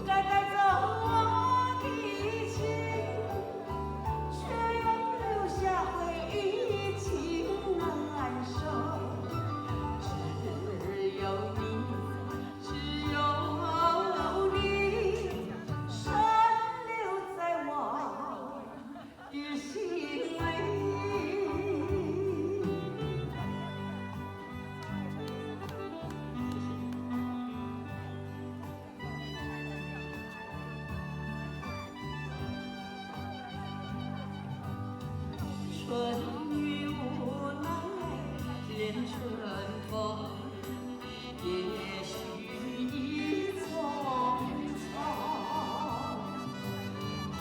该带走我的情，却又留下回忆，情难收。只有你，只有你，深留在我的心里。春雨无奈，连春风也许已匆匆。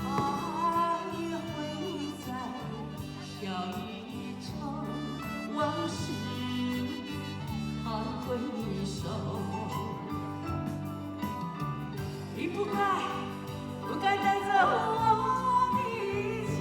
爱会在笑语中，往事还回首。你不该带走我的情。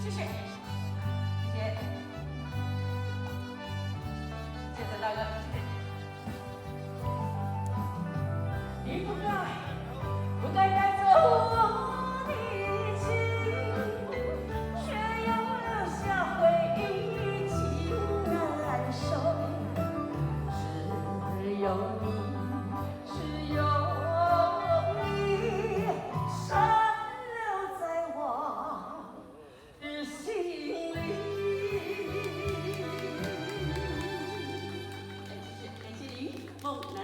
谢谢，陈大哥，谢谢。你不该带走我的情，却又留下回忆，情难收。只有你，只有你，深留在我的心里。谢谢您，孟南。